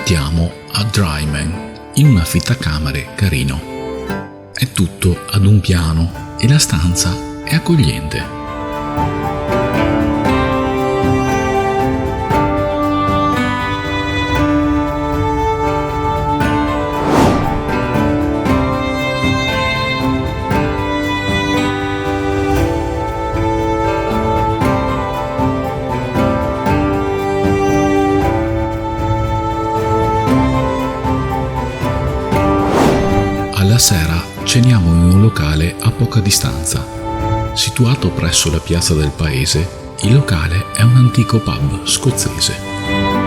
mettiamo a Dryman in un affittacamere carino. È tutto ad un piano e la stanza è accogliente. Alla sera ceniamo in un locale a poca distanza. Situato presso la piazza del paese, il locale è un antico pub scozzese.